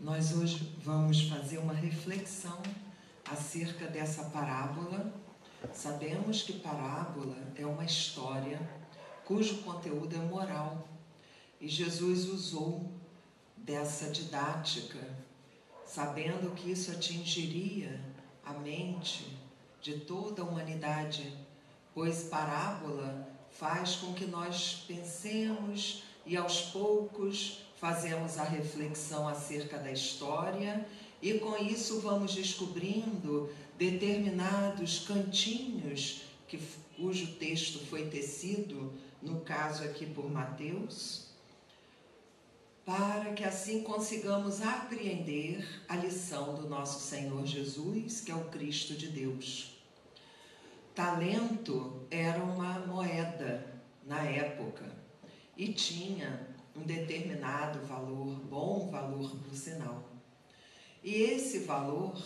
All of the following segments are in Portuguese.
Nós hoje vamos fazer uma reflexão acerca dessa parábola. Sabemos que parábola é uma história cujo conteúdo é moral, e Jesus usou dessa didática, sabendo que isso atingiria a mente de toda a humanidade, pois parábola faz com que nós pensemos e aos poucos fazemos a reflexão acerca da história e com isso vamos descobrindo determinados cantinhos cujo texto foi tecido, no caso aqui por Mateus, para que assim consigamos apreender a lição do nosso Senhor Jesus, que é o Cristo de Deus. Talento era uma moeda na época e tinha um determinado valor, bom valor por sinal. E esse valor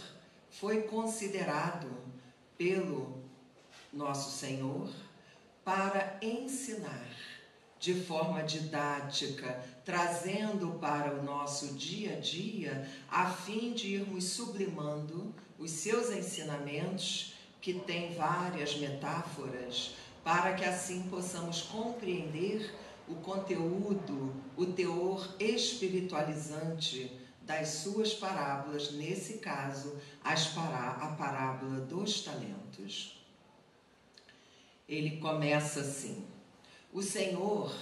foi considerado pelo nosso Senhor para ensinar de forma didática, trazendo para o nosso dia a dia, a fim de irmos sublimando os seus ensinamentos, que tem várias metáforas, para que assim possamos compreender o conteúdo, o teor espiritualizante das suas parábolas, nesse caso, a parábola dos talentos. Ele começa assim: o Senhor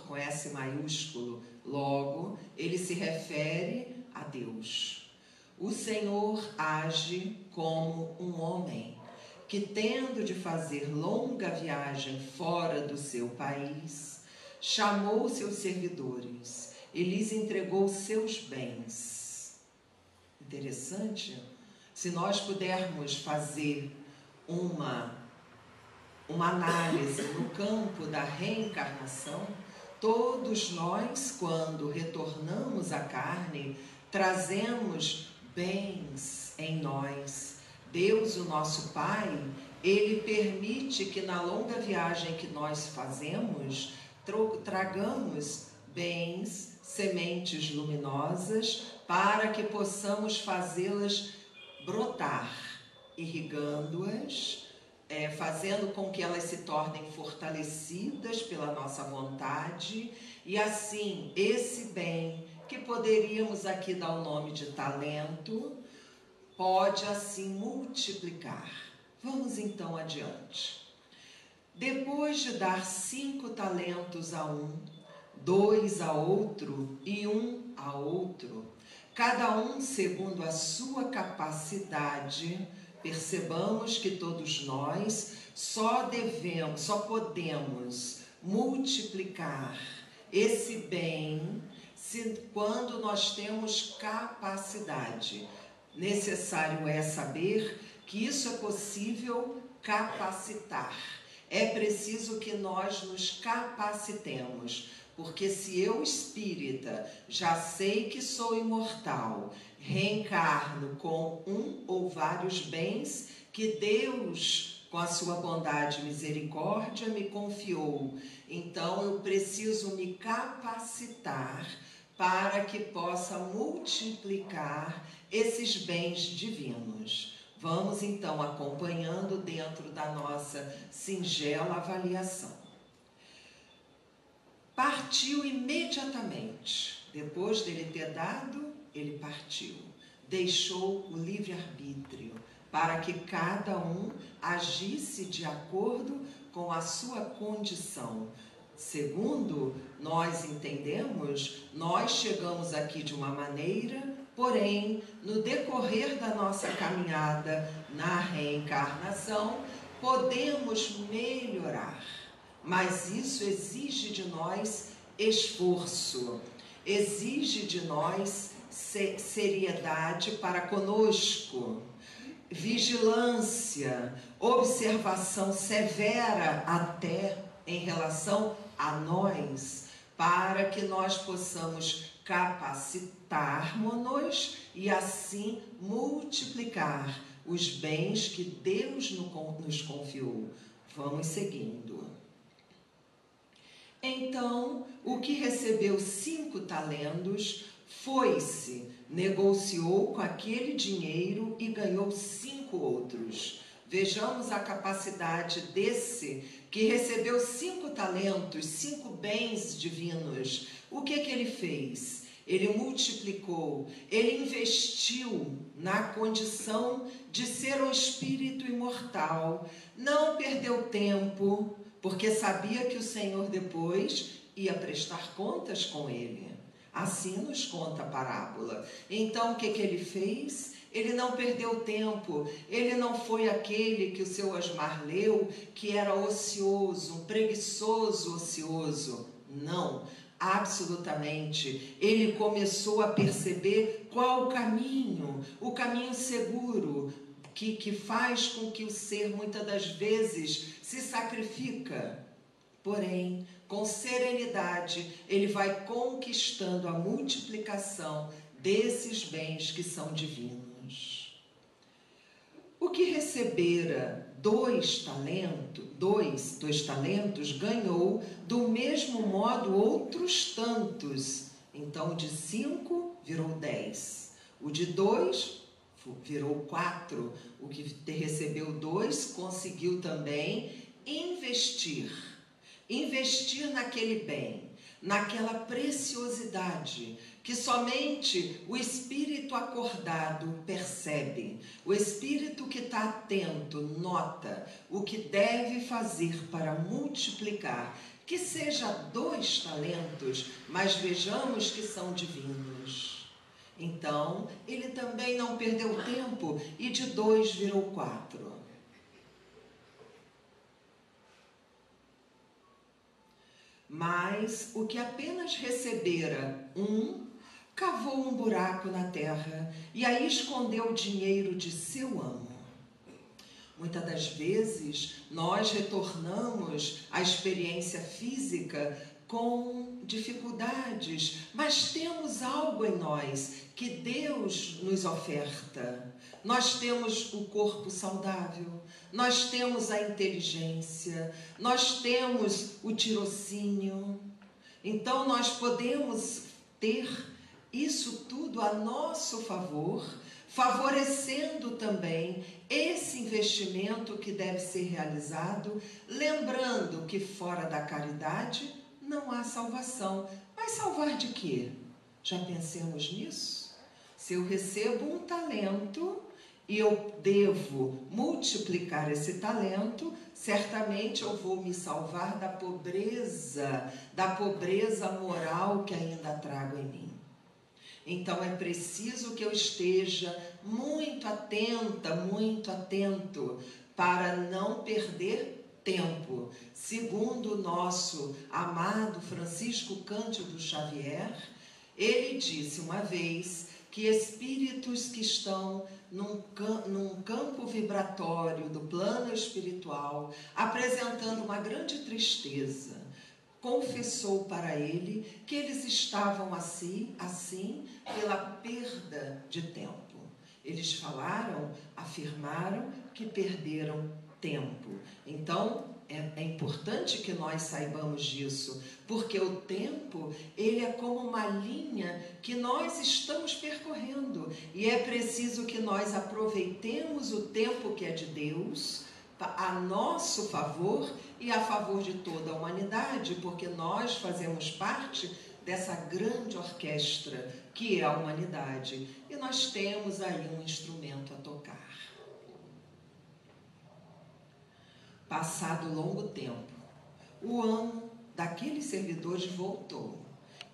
com S maiúsculo, logo, ele se refere a Deus. O Senhor age como um homem que, tendo de fazer longa viagem fora do seu país, chamou seus servidores e lhes entregou seus bens. Interessante, se nós pudermos fazer uma análise no campo da reencarnação, todos nós, quando retornamos à carne, trazemos bens em nós. Deus, o nosso Pai, Ele permite que na longa viagem que nós fazemos, tragamos bens, sementes luminosas, para que possamos fazê-las brotar, irrigando-as, fazendo com que elas se tornem fortalecidas pela nossa vontade, e assim, esse bem, que poderíamos aqui dar o nome de talento, pode assim multiplicar. Vamos então adiante. Depois de dar 5 talentos a um, 2 a outro e 1 a outro, cada um segundo a sua capacidade, percebamos que todos nós só podemos multiplicar esse bem quando nós temos capacidade. Necessário é saber que isso é possível capacitar. É preciso que nós nos capacitemos, porque se eu, espírita, já sei que sou imortal, reencarno com um ou vários bens que Deus, com a sua bondade e misericórdia, me confiou, então eu preciso me capacitar para que possa multiplicar esses bens divinos. Vamos então acompanhando dentro da nossa singela avaliação. Partiu imediatamente. Depois dele ter dado, ele partiu. Deixou o livre-arbítrio para que cada um agisse de acordo com a sua condição. Segundo nós entendemos, nós chegamos aqui de uma maneira, porém, no decorrer da nossa caminhada na reencarnação, podemos melhorar. Mas isso exige de nós esforço, exige de nós seriedade para conosco, vigilância, observação severa até em relação a nós, para que nós possamos capacitarmos-nos e assim multiplicar os bens que Deus nos confiou. Vamos seguindo. Então, o que recebeu 5 talentos Foi-se, negociou com aquele dinheiro e ganhou 5 outros. Vejamos a capacidade desse que recebeu 5 talentos, 5 bens divinos. O que ele fez? Ele multiplicou, ele investiu na condição de ser um espírito imortal. Não perdeu tempo, porque sabia que o Senhor depois ia prestar contas com ele. Assim nos conta a parábola. Então o que ele fez? Ele não perdeu tempo, ele não foi aquele que o seu Osmar leu, que era ocioso, um preguiçoso ocioso. Não, absolutamente. Ele começou a perceber qual o caminho seguro, que faz com que o ser, muitas das vezes, se sacrifica. Porém, com serenidade, ele vai conquistando a multiplicação desses bens que são divinos. O que recebera 2 talentos, ganhou do mesmo modo outros tantos. Então, de 5 virou 10. O de 2 virou 4. O que recebeu 2 conseguiu também investir naquele bem, naquela preciosidade que somente o espírito acordado percebe. O espírito que está atento nota o que deve fazer para multiplicar, que seja 2 talentos, mas vejamos que são divinos. Então, ele também não perdeu tempo e de 2 virou 4. Mas o que apenas recebera 1, cavou um buraco na terra e aí escondeu o dinheiro de seu amo. Muitas das vezes nós retornamos à experiência física com dificuldades, mas temos algo em nós que Deus nos oferta. Nós temos o corpo saudável, nós temos a inteligência, nós temos o tirocínio. Então nós podemos ter isso tudo a nosso favor, favorecendo também esse investimento que deve ser realizado, lembrando que fora da caridade não há salvação. Mas salvar de quê? Já pensemos nisso? Se eu recebo um talento e eu devo multiplicar esse talento, certamente eu vou me salvar da pobreza moral que ainda trago em mim. Então é preciso que eu esteja muito atenta, muito atento, para não perder tempo. Segundo o nosso amado Francisco Cândido Xavier, ele disse uma vez que espíritos que estão num campo vibratório do plano espiritual, apresentando uma grande tristeza, confessou para ele que eles estavam assim pela perda de tempo. Eles afirmaram que perderam tempo. Então, é importante que nós saibamos disso, porque o tempo, ele é como uma linha que nós estamos percorrendo, e é preciso que nós aproveitemos o tempo que é de Deus a nosso favor e a favor de toda a humanidade, porque nós fazemos parte dessa grande orquestra que é a humanidade, e nós temos aí um instrumento a tocar. Passado longo tempo, o amo daqueles servidores voltou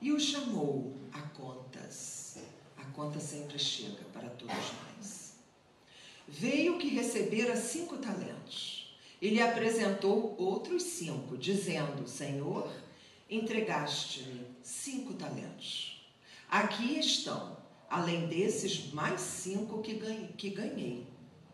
e o chamou a contas. A conta sempre chega para todos nós. Veio que recebera 5 talentos. Ele apresentou outros 5, dizendo: Senhor, entregaste-me 5 talentos. Aqui estão, além desses, mais 5 que ganhei.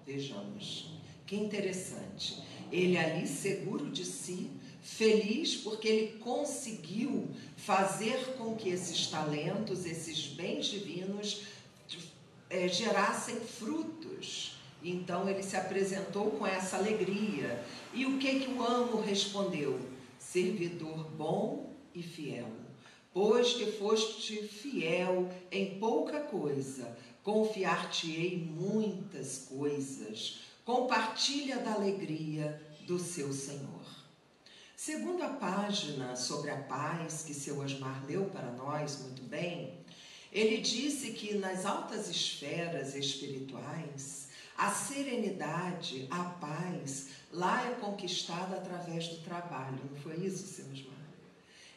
Vejamos, que interessante. Ele ali, seguro de si, feliz porque ele conseguiu fazer com que esses talentos, esses bens divinos, gerassem frutos. Então ele se apresentou com essa alegria. E o que o amo respondeu? Servidor bom e fiel. Pois que foste fiel em pouca coisa, confiar-te-ei muitas coisas. Compartilha da alegria do seu Senhor. Segunda página sobre a paz, que seu Osmar leu para nós muito bem, ele disse que nas altas esferas espirituais, a serenidade, a paz, lá é conquistada através do trabalho. Não foi isso, seu Osmar?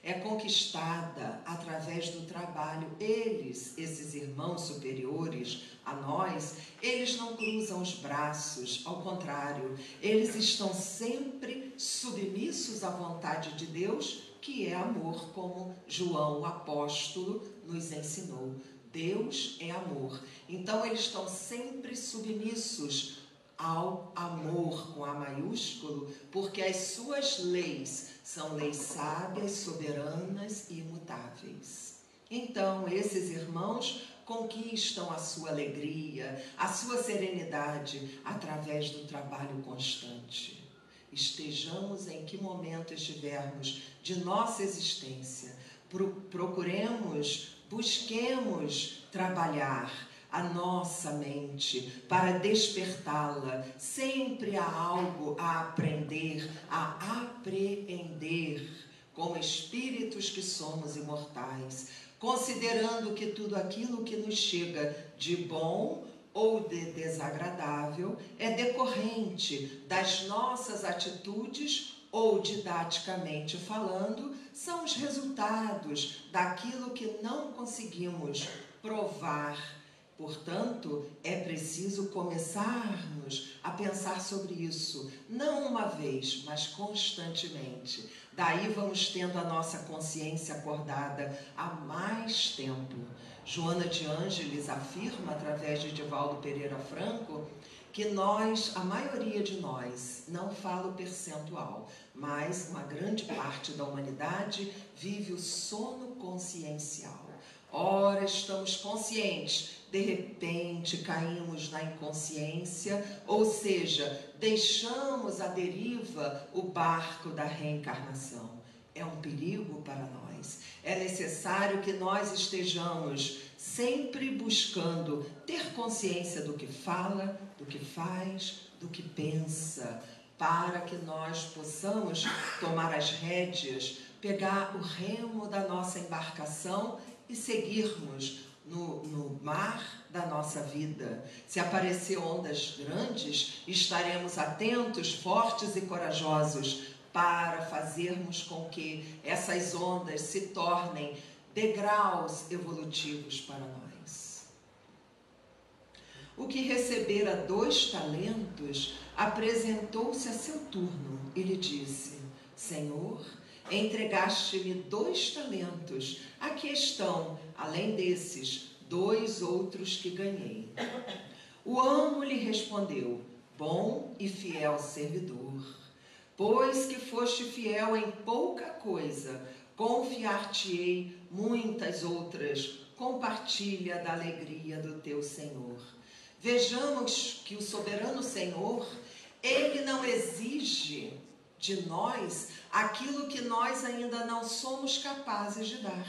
É conquistada através do trabalho. Eles, esses irmãos superiores a nós, eles não cruzam os braços, ao contrário, eles estão sempre submissos à vontade de Deus, que é amor, como João, o apóstolo, nos ensinou. Deus é amor. Então, eles estão sempre submissos ao amor, com A maiúsculo, porque as suas leis são leis sábias, soberanas e imutáveis. Então, esses irmãos conquistam a sua alegria, a sua serenidade, através do trabalho constante. Estejamos em que momento estivermos de nossa existência, procuremos, busquemos trabalhar a nossa mente para despertá-la. Sempre há algo a aprender, a apreender, como espíritos que somos imortais, considerando que tudo aquilo que nos chega de bom ou de desagradável é decorrente das nossas atitudes ou, didaticamente falando, são os resultados daquilo que não conseguimos provar. Portanto, é preciso começarmos a pensar sobre isso, não uma vez, mas constantemente. Daí vamos tendo a nossa consciência acordada há mais tempo. Joana de Ângeles afirma, através de Divaldo Pereira Franco, que nós, a maioria de nós, não falo percentual, mas uma grande parte da humanidade vive o sono consciencial. Ora, estamos conscientes, de repente caímos na inconsciência, ou seja, deixamos à deriva o barco da reencarnação. É um perigo para nós. É necessário que nós estejamos sempre buscando ter consciência do que fala, do que faz, do que pensa, para que nós possamos tomar as rédeas, pegar o remo da nossa embarcação e seguirmos no mar da nossa vida. Se aparecer ondas grandes, estaremos atentos, fortes e corajosos para fazermos com que essas ondas se tornem degraus evolutivos para nós. O que recebera 2 talentos apresentou-se a seu turno e lhe disse: Senhor, entregaste-me 2 talentos, aqui estão, além desses, 2 outros que ganhei. O amo lhe respondeu: bom e fiel servidor, pois que foste fiel em pouca coisa, confiar-te-ei muitas outras, compartilha da alegria do teu Senhor. Vejamos que o soberano Senhor, Ele não exige de nós aquilo que nós ainda não somos capazes de dar.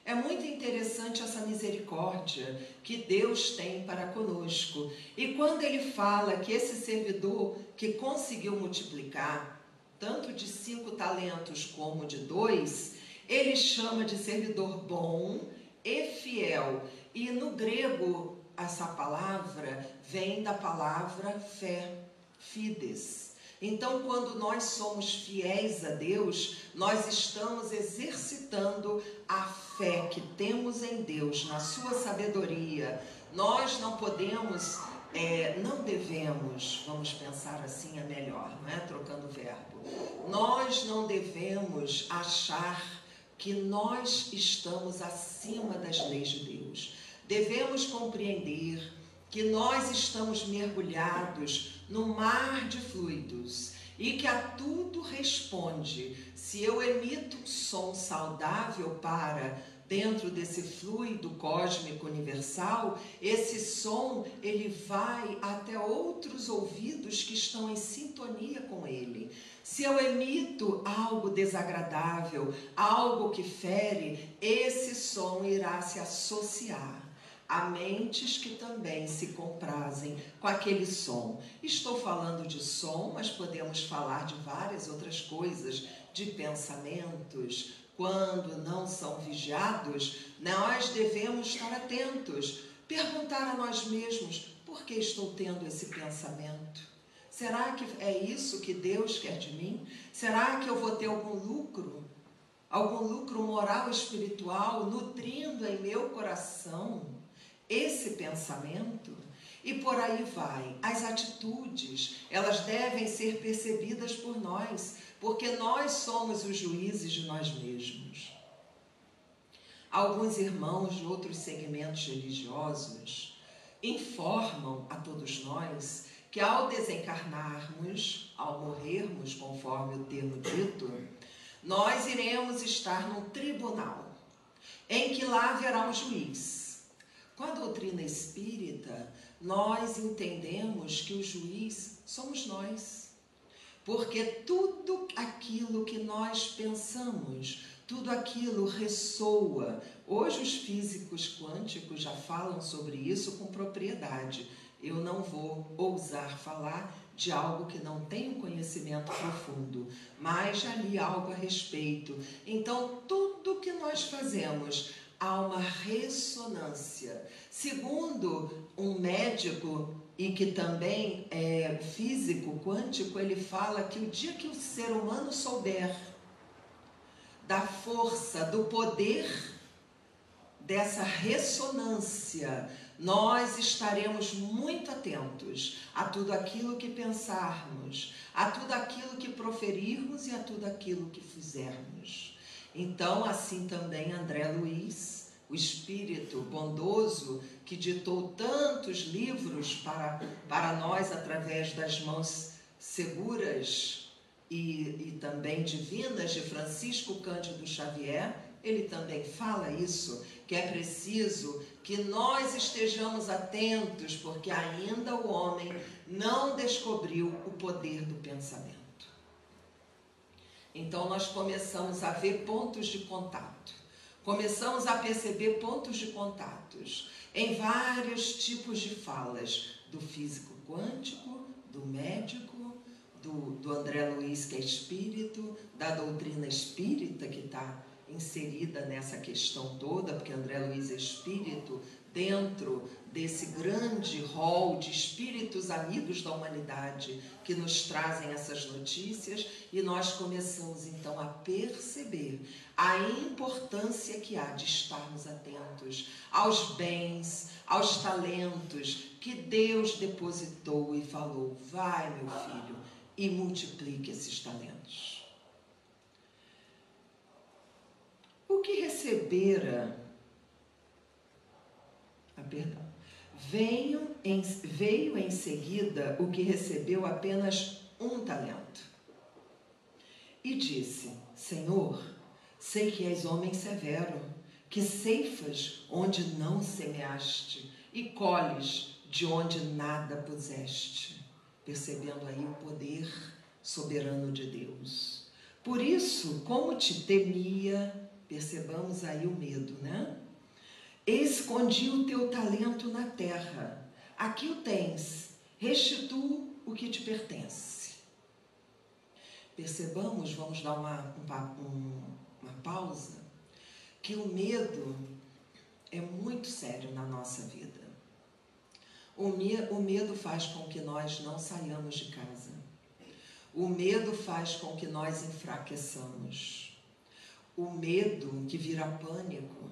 É muito interessante essa misericórdia que Deus tem para conosco. E quando Ele fala que esse servidor que conseguiu multiplicar, tanto de 5 talentos como de 2, Ele chama de servidor bom e fiel. E no grego, essa palavra vem da palavra fé, fides. Então, quando nós somos fiéis a Deus, nós estamos exercitando a fé que temos em Deus, na sua sabedoria. Nós não podemos, não devemos, vamos pensar assim é melhor, não é? Trocando o verbo. Nós não devemos achar que nós estamos acima das leis de Deus. Devemos compreender que nós estamos mergulhados no mar de fluidos e que a tudo responde. Se eu emito som saudável para dentro desse fluido cósmico universal, esse som ele vai até outros ouvidos que estão em sintonia com ele. Se eu emito algo desagradável, algo que fere, esse som irá se associar a mentes que também se comprazem com aquele som. Estou falando de som, mas podemos falar de várias outras coisas, de pensamentos. Quando não são vigiados, nós devemos estar atentos, perguntar a nós mesmos: por que estou tendo esse pensamento? Será que é isso que Deus quer de mim? Será que eu vou ter algum lucro moral, espiritual, nutrindo em meu coração esse pensamento? E por aí vai. As atitudes, elas devem ser percebidas por nós, porque nós somos os juízes de nós mesmos. Alguns irmãos de outros segmentos religiosos informam a todos nós que ao desencarnarmos, ao morrermos, conforme o termo dito, nós iremos estar num tribunal, em que lá haverá um juiz. Com a doutrina espírita, nós entendemos que o juiz somos nós. Porque tudo aquilo que nós pensamos, tudo aquilo ressoa. Hoje os físicos quânticos já falam sobre isso com propriedade. Eu não vou ousar falar de algo que não tenho conhecimento profundo, mas já li algo a respeito. Então, tudo que nós fazemos há uma ressonância. Segundo um médico, e que também é físico quântico, ele fala que o dia que o ser humano souber da força, do poder dessa ressonância, nós estaremos muito atentos a tudo aquilo que pensarmos, a tudo aquilo que proferirmos e a tudo aquilo que fizermos. Então, assim também André Luiz, o espírito bondoso que ditou tantos livros para nós através das mãos seguras e também divinas de Francisco Cândido Xavier, ele também fala isso, que é preciso que nós estejamos atentos, porque ainda o homem não descobriu o poder do pensamento. Então nós começamos a ver pontos de contato, começamos a perceber pontos de contatos em vários tipos de falas, do físico quântico, do médico, do André Luiz, que é espírito, da doutrina espírita, que está inserida nessa questão toda, porque André Luiz é espírito, dentro desse grande rol de espíritos amigos da humanidade que nos trazem essas notícias, e nós começamos então a perceber a importância que há de estarmos atentos aos bens, aos talentos que Deus depositou e falou: vai, meu filho, e multiplique esses talentos. O que recebera, veio em seguida o que recebeu apenas um talento. E disse: Senhor, sei que és homem severo, que ceifas onde não semeaste e colhes de onde nada puseste. Percebendo aí o poder soberano de Deus. Por isso, como te temia, percebamos aí o medo, né? Escondi o teu talento na terra. Aqui o tens. Restitua o que te pertence. Percebamos, vamos dar uma pausa, que o medo é muito sério na nossa vida. O medo faz com que nós não saiamos de casa. O medo faz com que nós enfraqueçamos. O medo que vira pânico,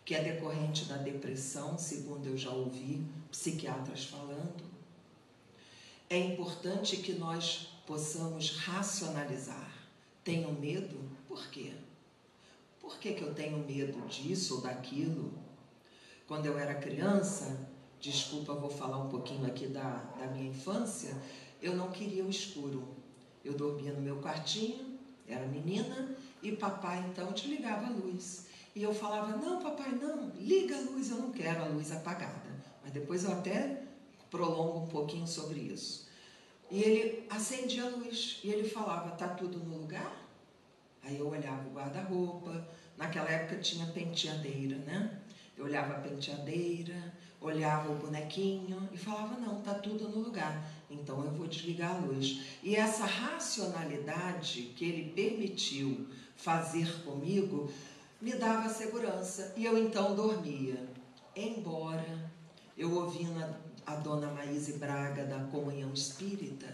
que é decorrente da depressão, segundo eu já ouvi psiquiatras falando. É importante que nós possamos racionalizar. Tenho medo? Por quê? Por que eu tenho medo disso ou daquilo? Quando eu era criança, desculpa, vou falar um pouquinho aqui da minha infância, eu não queria o escuro. Eu dormia no meu quartinho, era menina, e papai então desligava a luz. E eu falava, não, papai, não, liga a luz, eu não quero a luz apagada. Mas depois eu até prolongo um pouquinho sobre isso. E ele acendia a luz e ele falava, tá tudo no lugar? Aí eu olhava o guarda-roupa, naquela época tinha penteadeira, né? Eu olhava a penteadeira, olhava o bonequinho e falava, não, tá tudo no lugar, então eu vou desligar a luz. E essa racionalidade que ele permitiu fazer comigo me dava segurança e eu então dormia. Embora eu ouvindo a dona Maíse Braga da Comunhão Espírita,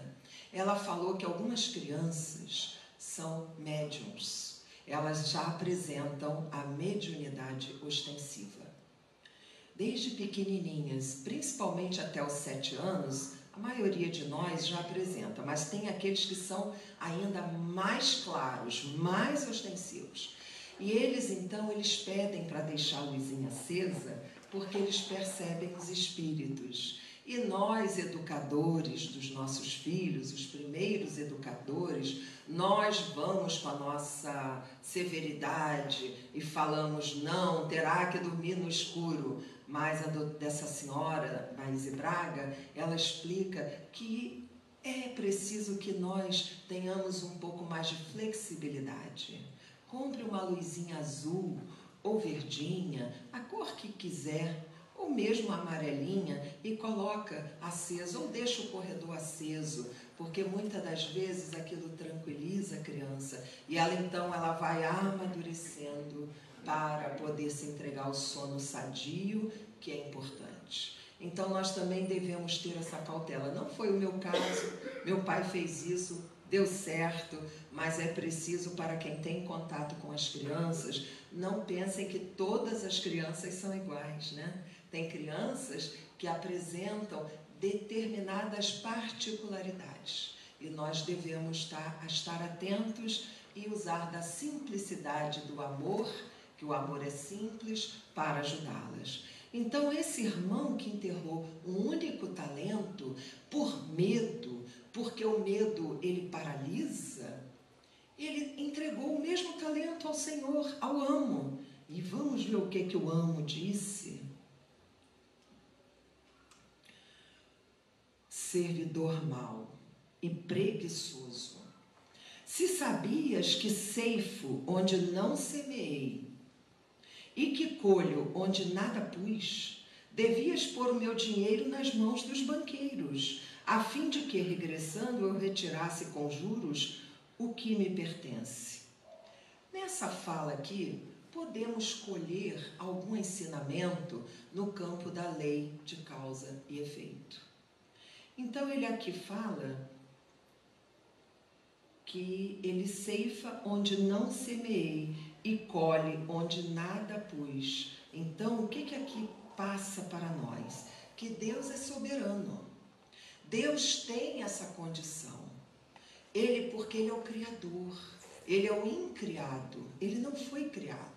ela falou que algumas crianças são médiums. Elas já apresentam a mediunidade ostensiva. Desde pequenininhas, principalmente até os 7 anos, a maioria de nós já apresenta, mas tem aqueles que são ainda mais claros, mais ostensivos. E eles, então, eles pedem para deixar a luzinha acesa, porque eles percebem os espíritos. E nós, educadores dos nossos filhos, os primeiros educadores, nós vamos com a nossa severidade e falamos, não, terá que dormir no escuro. Mas dessa senhora, Maíse Braga, ela explica que é preciso que nós tenhamos um pouco mais de flexibilidade. Compre uma luzinha azul ou verdinha, a cor que quiser, ou mesmo amarelinha, e coloca aceso, ou deixa o corredor aceso, porque muitas das vezes aquilo tranquiliza a criança, e ela então ela vai amadurecendo para poder se entregar ao sono sadio, que é importante. Então nós também devemos ter essa cautela. Não foi o meu caso, meu pai fez isso, deu certo, mas é preciso, para quem tem contato com as crianças, não pensem que todas as crianças são iguais, né? Tem crianças que apresentam determinadas particularidades e nós devemos estar atentos e usar da simplicidade do amor, que o amor é simples, para ajudá-las. Então esse irmão que enterrou um único talento por medo, porque o medo ele paralisa, ele entregou o mesmo talento ao Senhor, ao amo. E vamos ver o que o amo disse. Servidor mau e preguiçoso, se sabias que ceifo onde não semeei e que colho onde nada pus, devias pôr o meu dinheiro nas mãos dos banqueiros, a fim de que, regressando, eu retirasse com juros o que me pertence. Nessa fala aqui, podemos colher algum ensinamento no campo da lei de causa e efeito. Então ele aqui fala que ele ceifa onde não semeei e colhe onde nada pus. Então o que aqui passa para nós? Que Deus é soberano. Deus tem essa condição. Ele, porque Ele é o Criador, Ele é o incriado, Ele não foi criado.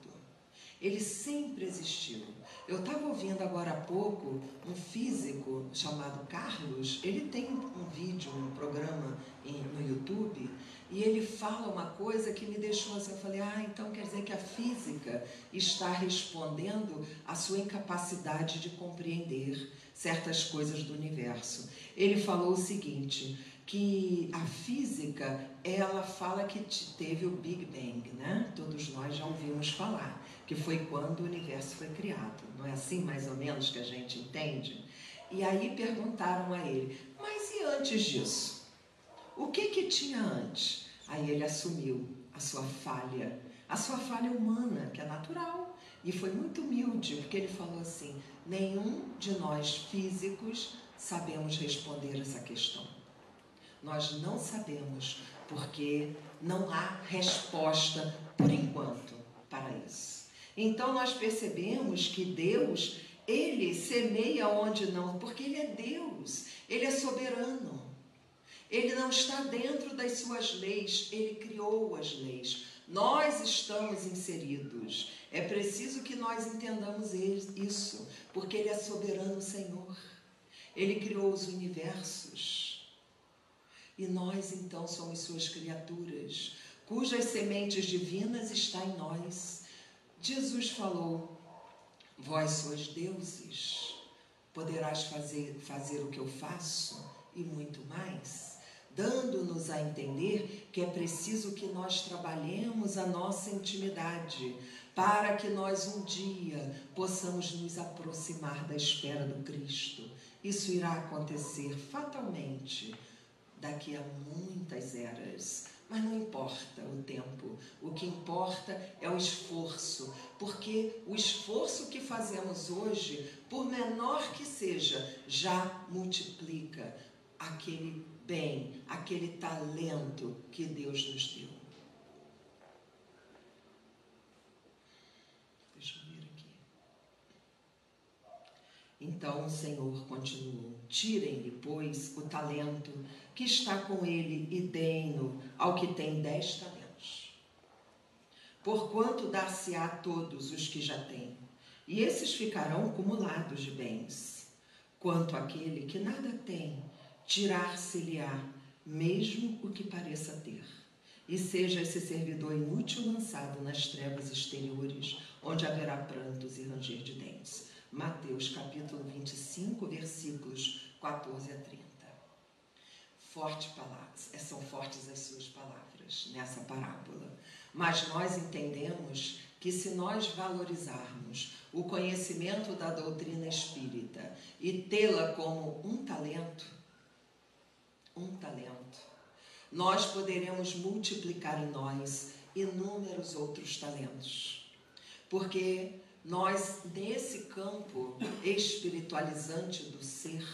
Ele sempre existiu. Eu estava ouvindo agora há pouco um físico chamado Carlos, ele tem um vídeo, um programa no YouTube, e ele fala uma coisa que me deixou assim, eu falei, então quer dizer que a física está respondendo à sua incapacidade de compreender certas coisas do universo. Ele falou o seguinte, que a física, ela fala que teve o Big Bang, né? Todos nós já ouvimos falar, que foi quando o universo foi criado. Não é assim, mais ou menos, que a gente entende? E aí perguntaram a ele, mas e antes disso? O que tinha antes? Aí ele assumiu a sua falha humana, que é natural. E foi muito humilde, porque ele falou assim, nenhum de nós físicos sabemos responder essa questão. Nós não sabemos, porque não há resposta, por enquanto, para isso. Então, nós percebemos que Deus, Ele semeia onde não, porque Ele é Deus, Ele é soberano. Ele não está dentro das suas leis, Ele criou as leis. Nós estamos inseridos. É preciso que nós entendamos isso, porque Ele é soberano Senhor. Ele criou os universos. E nós, então, somos suas criaturas, cujas sementes divinas estão em nós. Jesus falou: vós sois deuses, poderás fazer o que eu faço e muito mais, dando-nos a entender que é preciso que nós trabalhemos a nossa intimidade, para que nós um dia possamos nos aproximar da esfera do Cristo. Isso irá acontecer fatalmente daqui a muitas eras, mas não importa o tempo, o que importa é o esforço, porque o esforço que fazemos hoje, por menor que seja, já multiplica aquele bem, aquele talento que Deus nos deu. Deixa eu ver aqui. Então o Senhor continuou: tirem-lhe, pois, o talento que está com ele e deem-no ao que tem 10 talentos. Porquanto dar-se-á a todos os que já têm, e esses ficarão acumulados de bens. Quanto àquele que nada tem, tirar-se-lhe-á mesmo o que pareça ter, e seja esse servidor inútil lançado nas trevas exteriores, onde haverá prantos e ranger de dentes. Mateus capítulo 25, versículos 14 a 30. Forte palavras, são fortes as suas palavras nessa parábola, mas nós entendemos que se nós valorizarmos o conhecimento da doutrina espírita e tê-la como um talento, nós poderemos multiplicar em nós inúmeros outros talentos, porque nós, nesse campo espiritualizante do ser,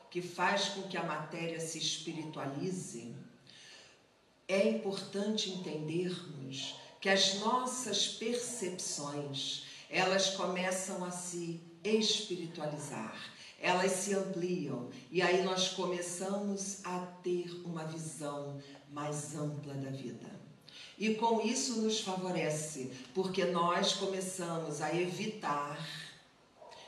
que faz com que a matéria se espiritualize, é importante entendermos que as nossas percepções, elas começam a se espiritualizar, elas se ampliam, e aí nós começamos a ter uma visão mais ampla da vida. E com isso nos favorece, porque nós começamos a evitar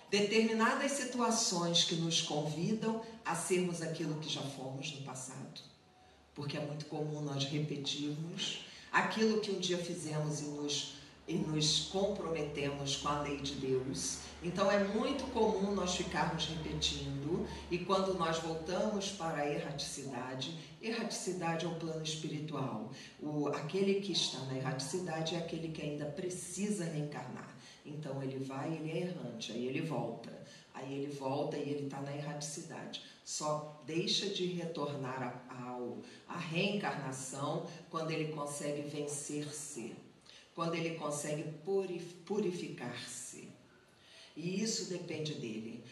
determinadas situações que nos convidam a sermos aquilo que já fomos no passado, porque é muito comum nós repetirmos aquilo que um dia fizemos e nos comprometemos com a lei de Deus. Então é muito comum nós ficarmos repetindo, e quando nós voltamos para a erraticidade é o plano espiritual. Aquele que está na erraticidade é aquele que ainda precisa reencarnar. Então ele vai, ele é errante, aí ele volta e ele está na erraticidade. Só deixa de retornar à reencarnação quando ele consegue vencer-se, quando ele consegue purificar-se. E isso depende dele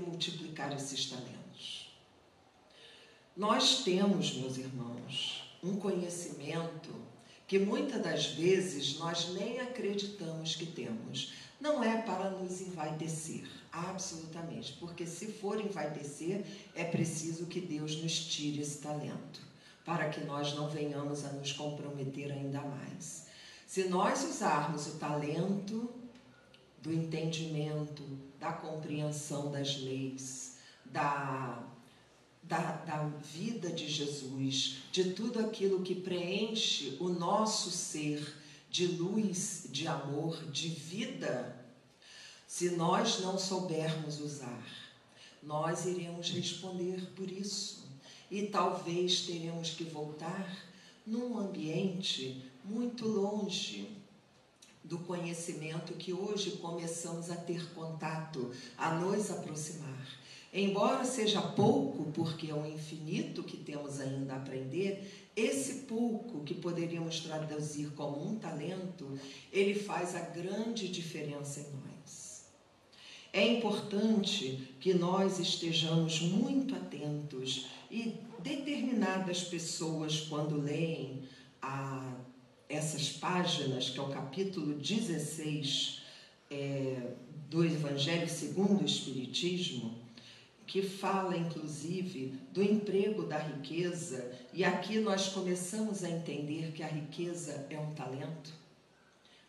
multiplicar esses talentos. Nós temos, meus irmãos, um conhecimento que muitas das vezes nós nem acreditamos que temos. Não é para nos envaidecer, absolutamente, porque se for envaidecer, é preciso que Deus nos tire esse talento, para que nós não venhamos a nos comprometer ainda mais. Se nós usarmos o talento do entendimento, da compreensão das leis, da vida de Jesus, de tudo aquilo que preenche o nosso ser de luz, de amor, de vida, se nós não soubermos usar, nós iremos responder por isso. E talvez teremos que voltar num ambiente muito longe do conhecimento que hoje começamos a ter contato, a nos aproximar. Embora seja pouco, porque é o infinito que temos ainda a aprender, esse pouco que poderíamos traduzir como um talento, ele faz a grande diferença em nós. É importante que nós estejamos muito atentos, e determinadas pessoas, quando leem essas páginas, que é o capítulo 16 do Evangelho segundo o Espiritismo, que fala inclusive do emprego da riqueza, e aqui nós começamos a entender que a riqueza é um talento.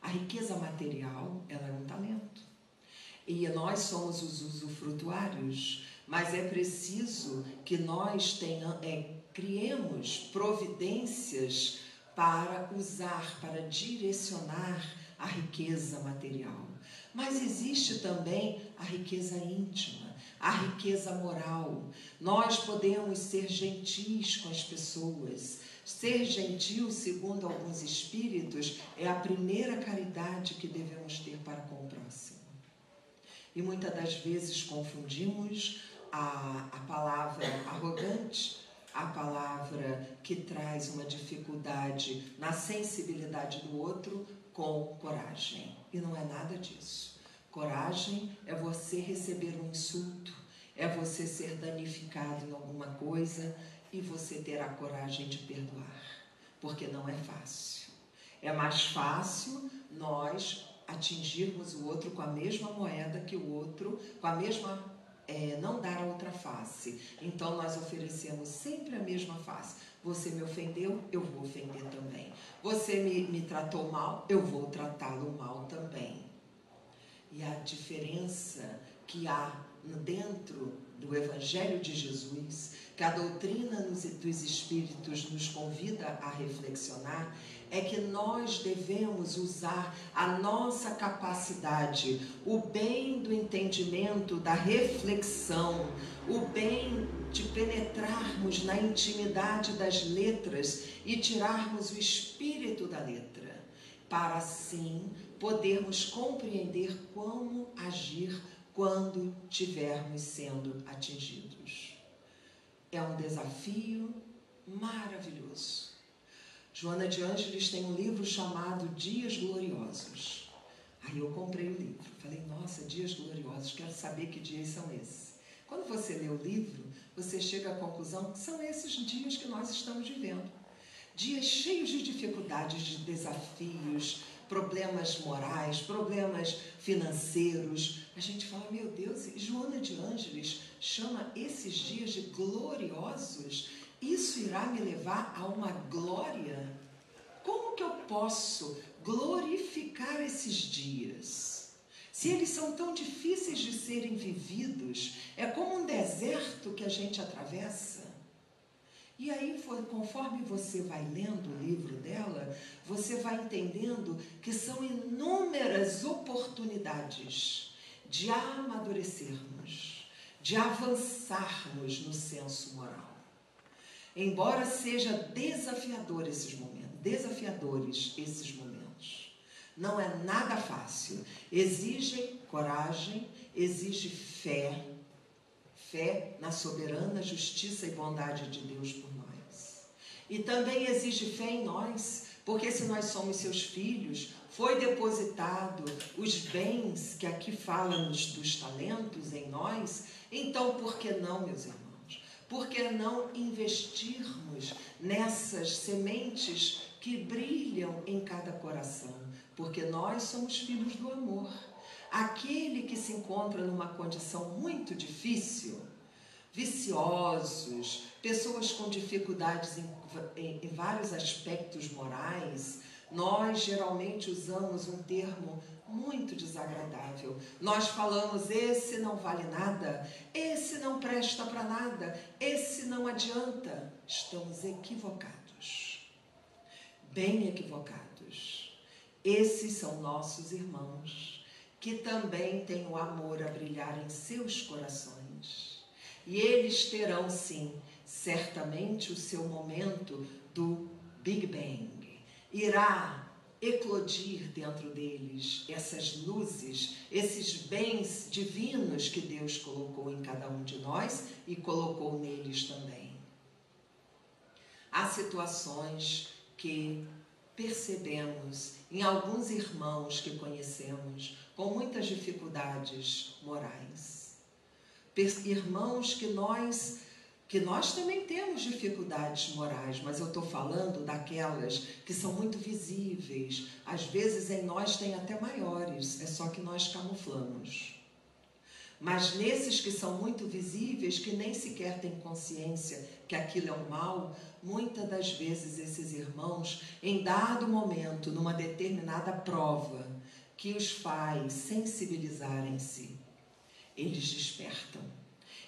A riqueza material, ela é um talento, e nós somos os usufrutuários, mas é preciso que nós criemos providências para usar, para direcionar a riqueza material. Mas existe também a riqueza íntima, a riqueza moral. Nós podemos ser gentis com as pessoas. Ser gentil, segundo alguns espíritos, é a primeira caridade que devemos ter para com o próximo. E muitas das vezes confundimos a palavra arrogante, a palavra que traz uma dificuldade na sensibilidade do outro, com coragem. E não é nada disso. Coragem é você receber um insulto, é você ser danificado em alguma coisa e você ter a coragem de perdoar, porque não é fácil. É mais fácil nós atingirmos o outro com a mesma moeda que o outro, com a mesma, não dar a outra face. Então nós oferecemos sempre a mesma face. Você me ofendeu, eu vou ofender também. Você me tratou mal, eu vou tratá-lo mal também. E a diferença que há dentro do Evangelho de Jesus, que a doutrina dos Espíritos nos convida a reflexionar, é que nós devemos usar a nossa capacidade, o bem do entendimento, da reflexão, o bem de penetrarmos na intimidade das letras e tirarmos o espírito da letra, para assim podermos compreender como agir quando estivermos sendo atingidos. É um desafio maravilhoso. Joana de Ângeles tem um livro chamado Dias Gloriosos. Aí eu comprei o livro. Falei, nossa, Dias Gloriosos, quero saber que dias são esses. Quando você lê o livro, você chega à conclusão que são esses dias que nós estamos vivendo. Dias cheios de dificuldades, de desafios, problemas morais, problemas financeiros. A gente fala, meu Deus, Joana de Ângeles chama esses dias de gloriosos? Isso irá me levar a uma glória? Como que eu posso glorificar esses dias? Se eles são tão difíceis de serem vividos, é como um deserto que a gente atravessa. E aí, conforme você vai lendo o livro dela, você vai entendendo que são inúmeras oportunidades de amadurecermos, de avançarmos no senso moral. Embora seja desafiadores esses momentos, não é nada fácil. Exige coragem, exige fé na soberana justiça e bondade de Deus por nós. E também exige fé em nós, porque se nós somos seus filhos, foi depositado os bens que aqui fala dos talentos em nós, então por que não, meus irmãos? Por que não investirmos nessas sementes que brilham em cada coração? Porque nós somos filhos do amor. Aquele que se encontra numa condição muito difícil, viciosos, pessoas com dificuldades em vários aspectos morais, nós geralmente usamos um termo muito desagradável. Nós falamos, esse não vale nada, esse não presta para nada, esse não adianta. Estamos equivocados, bem equivocados. Esses são nossos irmãos, que também têm o amor a brilhar em seus corações. E eles terão, sim, certamente o seu momento do Big Bang. Irá eclodir dentro deles essas luzes, esses bens divinos que Deus colocou em cada um de nós e colocou neles também. Há situações que percebemos em alguns irmãos que conhecemos com muitas dificuldades morais. Irmãos que nós também temos dificuldades morais, mas eu estou falando daquelas que são muito visíveis. Às vezes em nós tem até maiores, é só que nós camuflamos. Mas nesses que são muito visíveis, que nem sequer têm consciência que aquilo é um mal, muitas das vezes esses irmãos, em dado momento, numa determinada prova, que os faz sensibilizarem-se, eles despertam.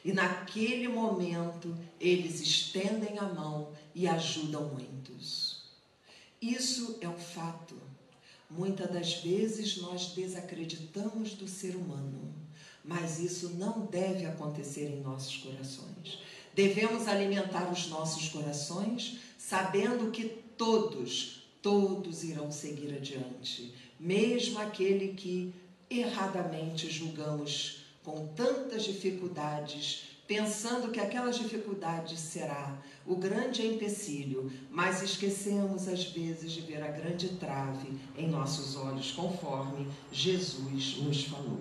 E naquele momento, eles estendem a mão e ajudam muitos. Isso é um fato. Muitas das vezes nós desacreditamos do ser humano, mas isso não deve acontecer em nossos corações. Devemos alimentar os nossos corações sabendo que todos irão seguir adiante, mesmo aquele que erradamente julgamos com tantas dificuldades, pensando que aquelas dificuldades será o grande empecilho, mas esquecemos às vezes de ver a grande trave em nossos olhos, conforme Jesus nos falou.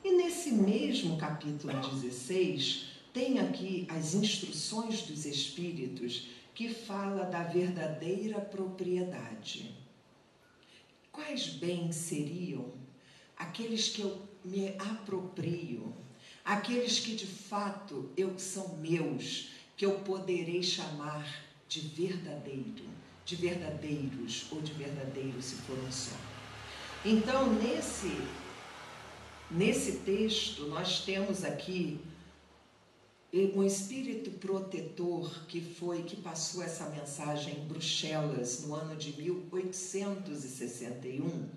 E nesse mesmo capítulo 16, tem aqui as instruções dos Espíritos que fala da verdadeira propriedade. Quais bens seriam aqueles que eu me aproprio, aqueles que de fato são meus, que eu poderei chamar de verdadeiro, de verdadeiros ou de verdadeiros se for um só. Então, nesse texto, nós temos aqui um espírito protetor que passou essa mensagem em Bruxelas no ano de 1861.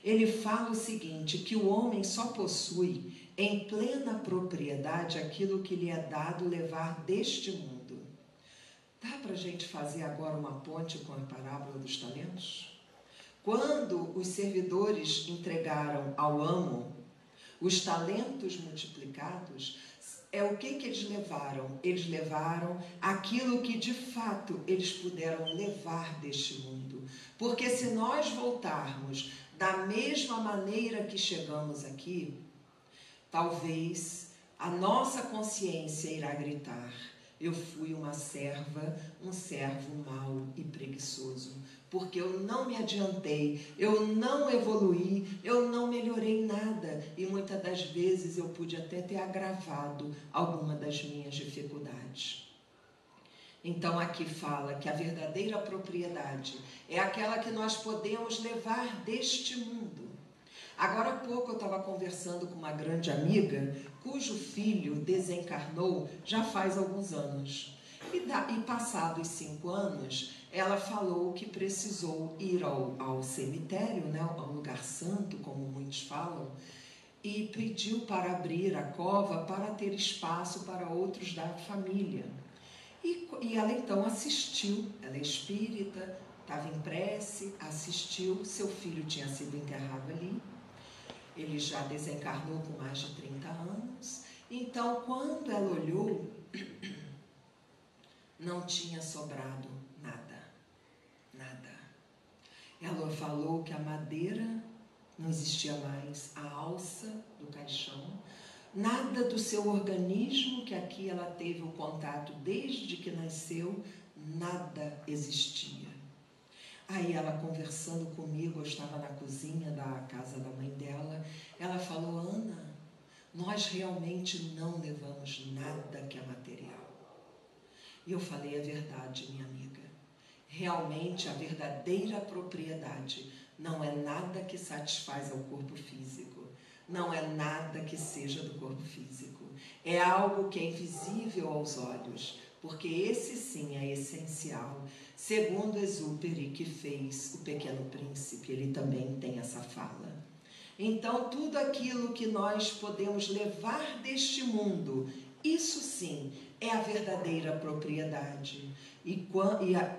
Ele fala o seguinte, que o homem só possui em plena propriedade aquilo que lhe é dado levar deste mundo. Dá para a gente fazer agora uma ponte com a parábola dos talentos? Quando os servidores entregaram ao amo os talentos multiplicados, o que eles levaram? Eles levaram aquilo que de fato eles puderam levar deste mundo. Porque se nós voltarmos da mesma maneira que chegamos aqui, talvez a nossa consciência irá gritar: eu fui uma serva, um servo mau e preguiçoso, porque eu não me adiantei, eu não evoluí, eu não melhorei nada, e muitas das vezes eu pude até ter agravado alguma das minhas dificuldades. Então aqui fala que a verdadeira propriedade é aquela que nós podemos levar deste mundo. Agora há pouco eu estava conversando com uma grande amiga, cujo filho desencarnou já faz alguns anos. E passados 5 anos, ela falou que precisou ir ao cemitério, né, ao lugar santo, como muitos falam, e pediu para abrir a cova para ter espaço para outros da família. E ela então assistiu, ela é espírita, estava em prece, assistiu, seu filho tinha sido enterrado ali, ele já desencarnou com mais de 30 anos, então quando ela olhou, não tinha sobrado nada. Ela falou que a madeira não existia mais, a alça do caixão, nada do seu organismo, que aqui ela teve o contato desde que nasceu, nada existia. Aí ela conversando comigo, eu estava na cozinha da casa da mãe dela, ela falou: Ana, nós realmente não levamos nada que é material. E eu falei: é verdade, minha amiga. Realmente a verdadeira propriedade não é nada que satisfaz ao corpo físico, não é nada que seja do corpo físico, é algo que é invisível aos olhos, porque esse sim é essencial. Segundo Exupéry, que fez O Pequeno Príncipe, ele também tem essa fala. Então, tudo aquilo que nós podemos levar deste mundo, isso sim é a verdadeira propriedade. E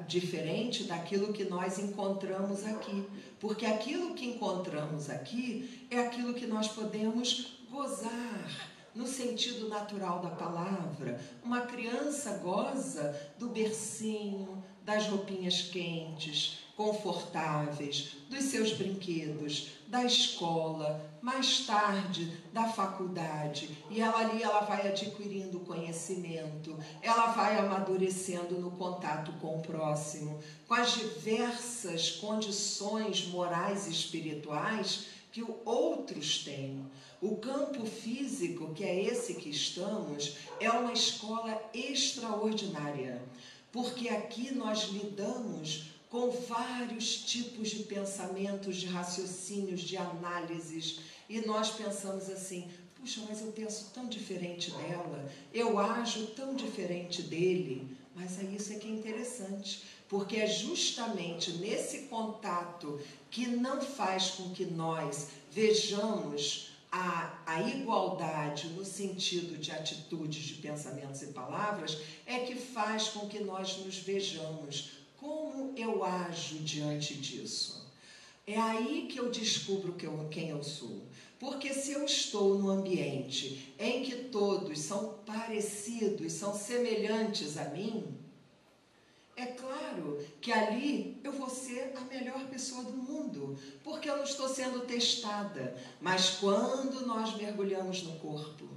diferente daquilo que nós encontramos aqui. Porque aquilo que encontramos aqui é aquilo que nós podemos gozar, no sentido natural da palavra. Uma criança goza do bercinho, das roupinhas quentes, confortáveis, dos seus brinquedos, da escola, mais tarde da faculdade, e ela vai adquirindo conhecimento, ela vai amadurecendo no contato com o próximo, com as diversas condições morais e espirituais que outros têm. O campo físico, que é esse que estamos, é uma escola extraordinária, porque aqui nós lidamos com vários tipos de pensamentos, de raciocínios, de análises, e nós pensamos assim: puxa, mas eu penso tão diferente dela, eu ajo tão diferente dele. Mas isso é que é interessante, porque é justamente nesse contato que não faz com que nós vejamos a igualdade no sentido de atitudes, de pensamentos e palavras, é que faz com que nós nos vejamos. Como eu ajo diante disso? É aí que eu descubro quem eu sou. Porque se eu estou num ambiente em que todos são parecidos, são semelhantes a mim, é claro que ali eu vou ser a melhor pessoa do mundo, porque eu não estou sendo testada. Mas quando nós mergulhamos no corpo,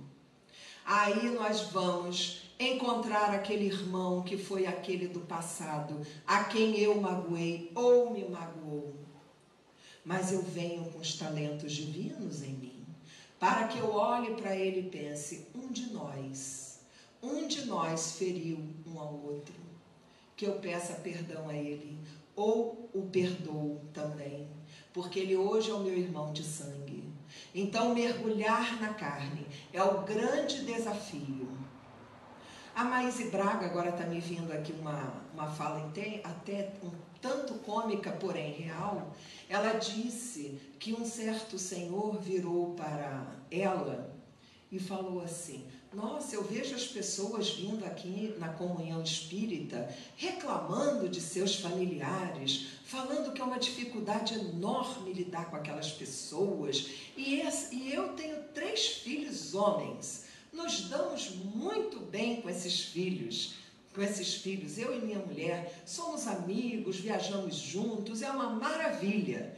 aí nós vamos encontrar aquele irmão que foi aquele do passado, a quem eu magoei ou me magoou. Mas eu venho com os talentos divinos em mim, para que eu olhe para ele e pense, um de nós feriu um ao outro, que eu peça perdão a ele, ou o perdoo também, porque ele hoje é o meu irmão de sangue. Então mergulhar na carne é o grande desafio. A Maíse Braga, agora está me vindo aqui uma fala até um tanto cômica, porém real. Ela disse que um certo senhor virou para ela e falou assim, nossa, eu vejo as pessoas vindo aqui na comunhão espírita, reclamando de seus familiares, falando que é uma dificuldade enorme lidar com aquelas pessoas, e eu tenho 3 filhos homens, nos damos muito bem com esses filhos, eu e minha mulher, somos amigos, viajamos juntos, é uma maravilha.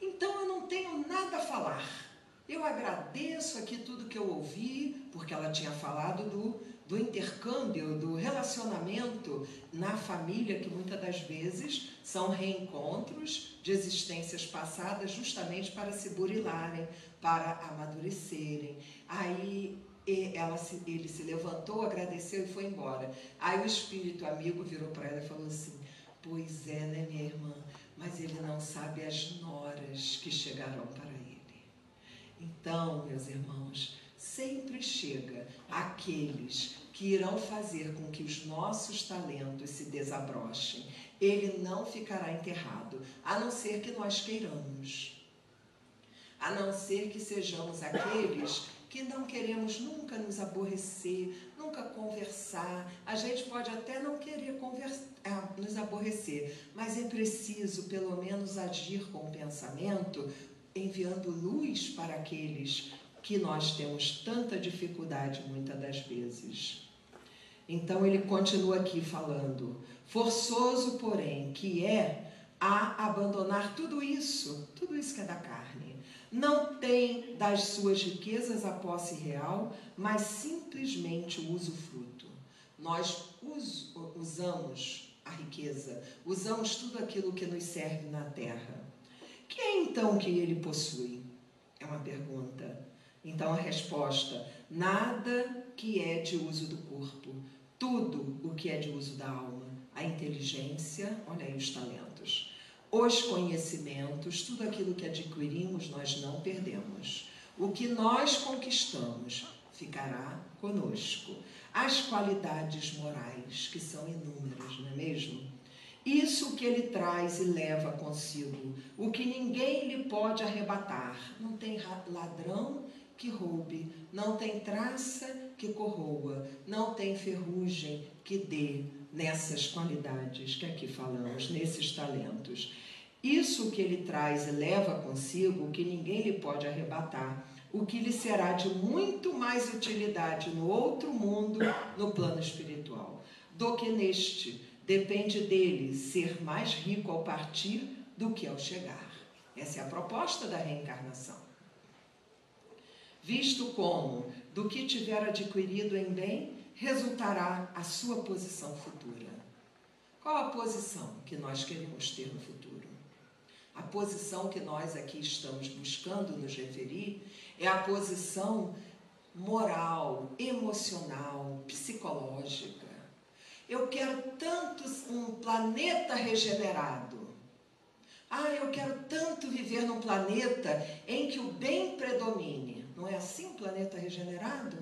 Então eu não tenho nada a falar. Eu agradeço aqui tudo que eu ouvi, porque ela tinha falado do intercâmbio, do relacionamento na família, que muitas das vezes são reencontros de existências passadas justamente para se burilarem, para amadurecerem. Aí ele se levantou, agradeceu e foi embora. Aí o espírito amigo virou para ela e falou assim, pois é, né, minha irmã, mas ele não sabe as noras que chegarão para ele. Então, meus irmãos, sempre chega aqueles que irão fazer com que os nossos talentos se desabrochem. Ele não ficará enterrado, a não ser que nós queiramos. A não ser que sejamos aqueles que não queremos nunca nos aborrecer, nunca conversar. A gente pode até não querer nos aborrecer, mas é preciso pelo menos agir com o pensamento, enviando luz para aqueles que nós temos tanta dificuldade muitas das vezes. Então ele continua aqui falando, forçoso porém que é a abandonar tudo isso que é da carne. Não tem das suas riquezas a posse real, mas simplesmente o usufruto. Nós usamos a riqueza, usamos tudo aquilo que nos serve na terra. Que é então que ele possui? É uma pergunta. Então a resposta, nada que é de uso do corpo, tudo o que é de uso da alma, a inteligência, olha aí os talentos, os conhecimentos, tudo aquilo que adquirimos nós não perdemos. O que nós conquistamos ficará conosco. As qualidades morais, que são inúmeras, não é mesmo? Isso que ele traz e leva consigo, o que ninguém lhe pode arrebatar. Não tem ladrão que roube, não tem traça que corroa, não tem ferrugem que dê nessas qualidades que aqui falamos, nesses talentos. Isso que ele traz e leva consigo, o que ninguém lhe pode arrebatar, o que lhe será de muito mais utilidade no outro mundo, no plano espiritual, do que neste. Depende dele ser mais rico ao partir do que ao chegar. Essa é a proposta da reencarnação. Visto como, do que tiver adquirido em bem, resultará a sua posição futura. Qual a posição que nós queremos ter no futuro? A posição que nós aqui estamos buscando nos referir é a posição moral, emocional, psicológica. Eu quero tanto um planeta regenerado. Eu quero tanto viver num planeta em que o bem predomine. Não é assim um planeta regenerado?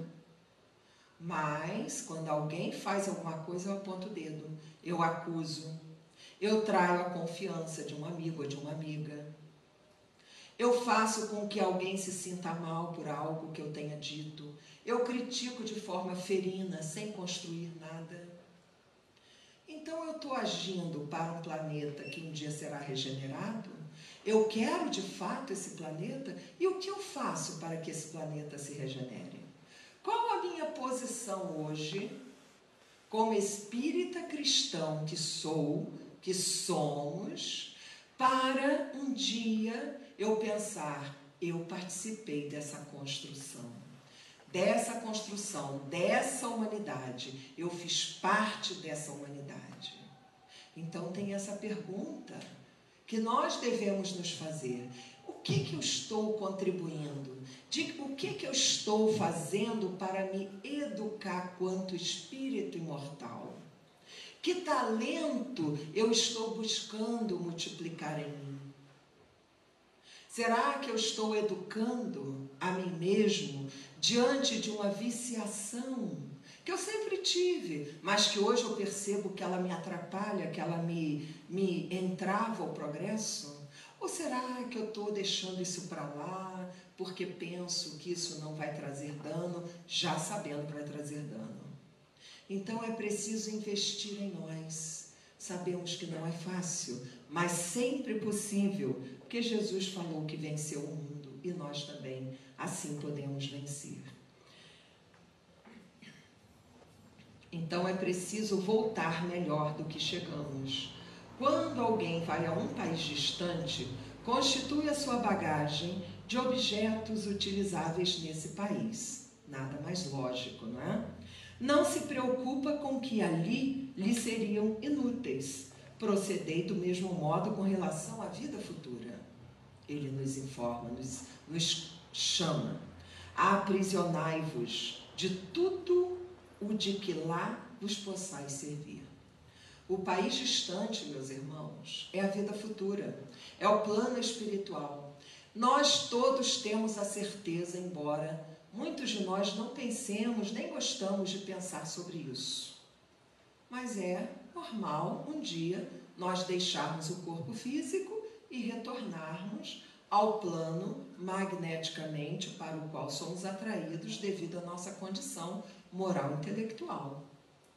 Mas, quando alguém faz alguma coisa, eu aponto o dedo, eu acuso. Eu traio a confiança de um amigo ou de uma amiga. Eu faço com que alguém se sinta mal por algo que eu tenha dito. Eu critico de forma ferina, sem construir nada. Então eu estou agindo para um planeta que um dia será regenerado? Eu quero de fato esse planeta? E o que eu faço para que esse planeta se regenere? Qual a minha posição hoje, como espírita cristão que sou, que somos, para um dia eu pensar, eu participei dessa construção, dessa humanidade, eu fiz parte dessa humanidade. Então tem essa pergunta que nós devemos nos fazer. O que eu estou contribuindo? O que eu estou fazendo para me educar quanto espírito imortal? Que talento eu estou buscando multiplicar em mim? Será que eu estou educando a mim mesmo diante de uma viciação que eu sempre tive, mas que hoje eu percebo que ela me atrapalha, que ela me entrava o progresso? Ou será que eu estou deixando isso para lá porque penso que isso não vai trazer dano, já sabendo que vai trazer dano? Então é preciso investir em nós. Sabemos que não é fácil, mas sempre possível, porque Jesus falou que venceu o mundo e nós também assim podemos vencer. Então é preciso voltar melhor do que chegamos. Quando alguém vai a um país distante, constitui a sua bagagem de objetos utilizáveis nesse país. Nada mais lógico, não é? Não se preocupa com que ali lhe seriam inúteis. Procedei do mesmo modo com relação à vida futura. Ele nos informa, nos chama. Aprisionai-vos de tudo o de que lá vos possais servir. O país distante, meus irmãos, é a vida futura, é o plano espiritual. Nós todos temos a certeza, embora muitos de nós não pensemos, nem gostamos de pensar sobre isso. Mas é normal um dia nós deixarmos o corpo físico e retornarmos ao plano magneticamente para o qual somos atraídos devido à nossa condição moral e intelectual.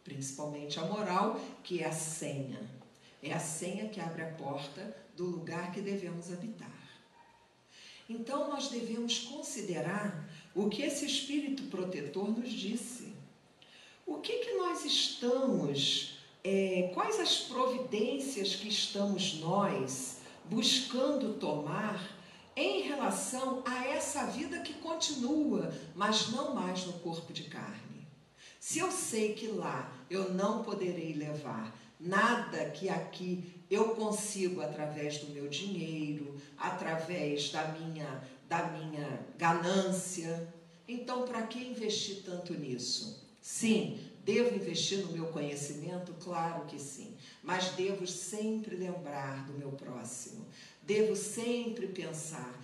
Principalmente a moral, que é a senha. É a senha que abre a porta do lugar que devemos habitar. Então nós devemos considerar o que esse espírito protetor nos disse. O que nós estamos, quais as providências que estamos nós buscando tomar em relação a essa vida que continua, mas não mais no corpo de carne. Se eu sei que lá eu não poderei levar nada que aqui eu consigo através do meu dinheiro, através da minha ganância, então para que investir tanto nisso? Sim, devo investir no meu conhecimento? Claro que sim, mas devo sempre lembrar do meu próximo, devo sempre pensar,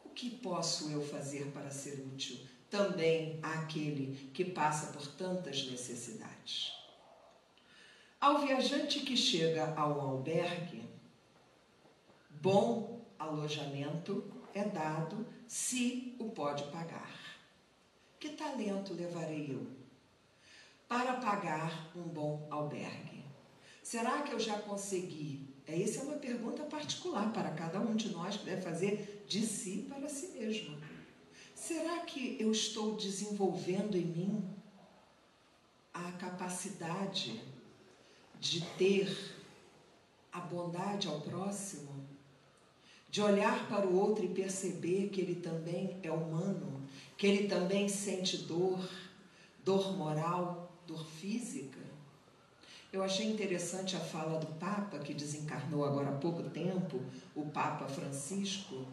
o que posso eu fazer para ser útil também àquele que passa por tantas necessidades? Ao viajante que chega ao albergue, bom alojamento é dado se o pode pagar. Que talento levarei eu para pagar um bom albergue? Será que eu já consegui? Essa é uma pergunta particular para cada um de nós, que deve fazer de si para si mesmo. Será que eu estou desenvolvendo em mim a capacidade de ter a bondade ao próximo? De olhar para o outro e perceber que ele também é humano, que ele também sente dor moral, dor física? Eu achei interessante a fala do Papa, que desencarnou agora há pouco tempo, o Papa Francisco.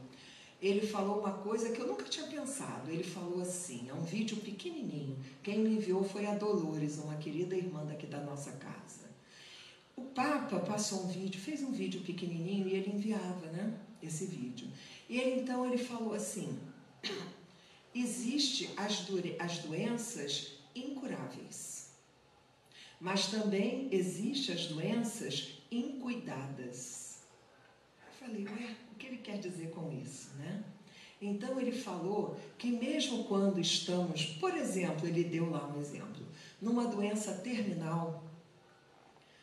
Ele falou uma coisa que eu nunca tinha pensado. Ele falou assim, é um vídeo pequenininho, quem me enviou foi a Dolores, uma querida irmã daqui da nossa casa. O Papa passou um vídeo, fez um vídeo pequenininho e ele enviava, né, esse vídeo. E então ele falou assim, existem as doenças incuráveis, mas também existem as doenças incuidadas. Eu falei, ué, o que ele quer dizer com isso, né? Então ele falou que mesmo quando estamos, por exemplo, ele deu lá um exemplo, numa doença terminal,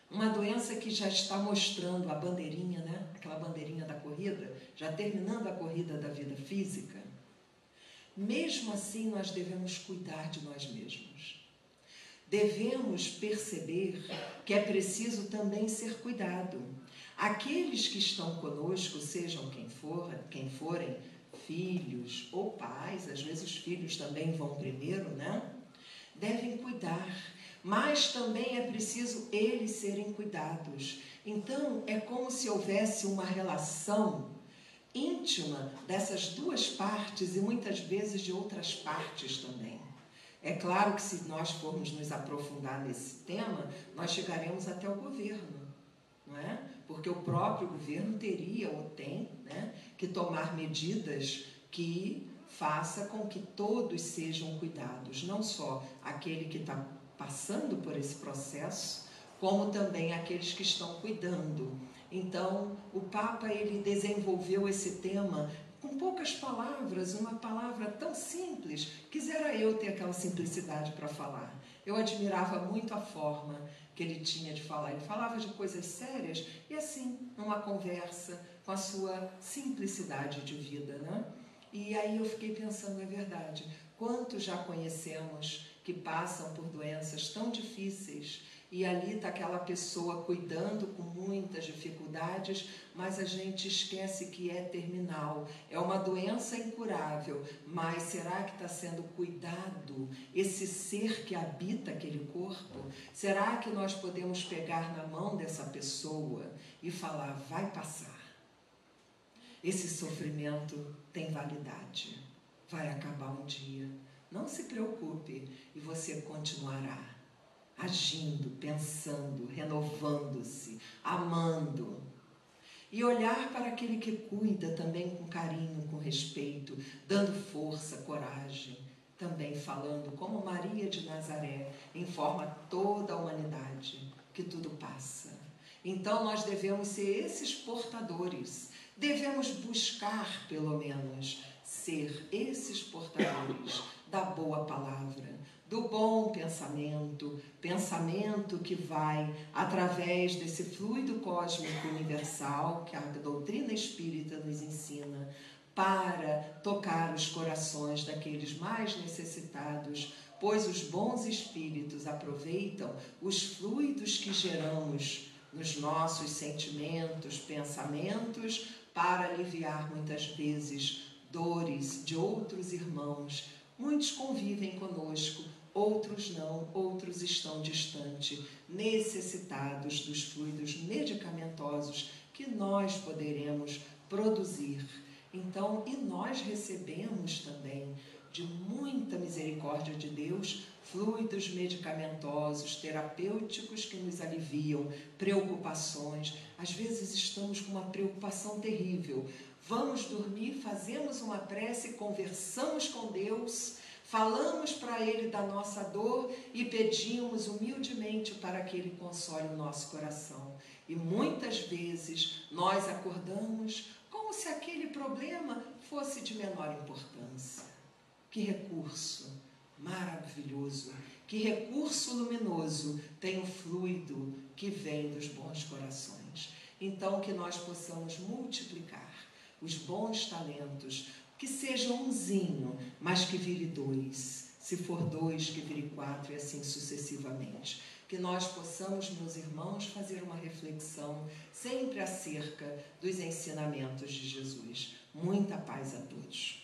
uma doença que já está mostrando a bandeirinha, né? Aquela bandeirinha da corrida, já terminando a corrida da vida física, mesmo assim nós devemos cuidar de nós mesmos. Devemos perceber que é preciso também ser cuidado. Aqueles que estão conosco, sejam quem forem, filhos ou pais, às vezes os filhos também vão primeiro, né? Devem cuidar, mas também é preciso eles serem cuidados. Então, é como se houvesse uma relação íntima dessas duas partes e muitas vezes de outras partes também. É claro que se nós formos nos aprofundar nesse tema, nós chegaremos até o governo, não é? Porque o próprio governo teria ou tem, né, que tomar medidas que faça com que todos sejam cuidados, não só aquele que está passando por esse processo, como também aqueles que estão cuidando. Então, o Papa ele desenvolveu esse tema com poucas palavras, uma palavra tão simples. Quisera eu ter aquela simplicidade para falar. Eu admirava muito a forma que ele tinha de falar. Ele falava de coisas sérias e assim, numa conversa, com a sua simplicidade de vida, né? E aí eu fiquei pensando, é verdade, quantos já conhecemos que passam por doenças tão difíceis e ali está aquela pessoa cuidando com muitas dificuldades, mas a gente esquece que é terminal, é uma doença incurável, mas será que está sendo cuidado esse ser que habita aquele corpo? Será que nós podemos pegar na mão dessa pessoa e falar, vai passar? Esse sofrimento tem validade, vai acabar um dia, não se preocupe e você continuará agindo, pensando, renovando-se, amando. E olhar para aquele que cuida também com carinho, com respeito, dando força, coragem, também falando como Maria de Nazaré, informa toda a humanidade que tudo passa. Então nós devemos ser esses portadores, devemos buscar pelo menos ser esses portadores da boa palavra, do bom pensamento, pensamento que vai através desse fluido cósmico universal que a doutrina espírita nos ensina para tocar os corações daqueles mais necessitados, pois os bons espíritos aproveitam os fluidos que geramos nos nossos sentimentos, pensamentos, para aliviar muitas vezes dores de outros irmãos. Muitos convivem conosco, outros não, outros estão distantes, necessitados dos fluidos medicamentosos que nós poderemos produzir. Então, e nós recebemos também, de muita misericórdia de Deus, fluidos medicamentosos, terapêuticos que nos aliviam, preocupações. Às vezes estamos com uma preocupação terrível. Vamos dormir, fazemos uma prece, conversamos com Deus, falamos para Ele da nossa dor e pedimos humildemente para que Ele console o nosso coração. E muitas vezes nós acordamos como se aquele problema fosse de menor importância. Que recurso maravilhoso, que recurso luminoso tem o fluido que vem dos bons corações. Então que nós possamos multiplicar os bons talentos, que seja umzinho, mas que vire 2, se for 2, que vire 4 e assim sucessivamente. Que nós possamos, meus irmãos, fazer uma reflexão sempre acerca dos ensinamentos de Jesus. Muita paz a todos.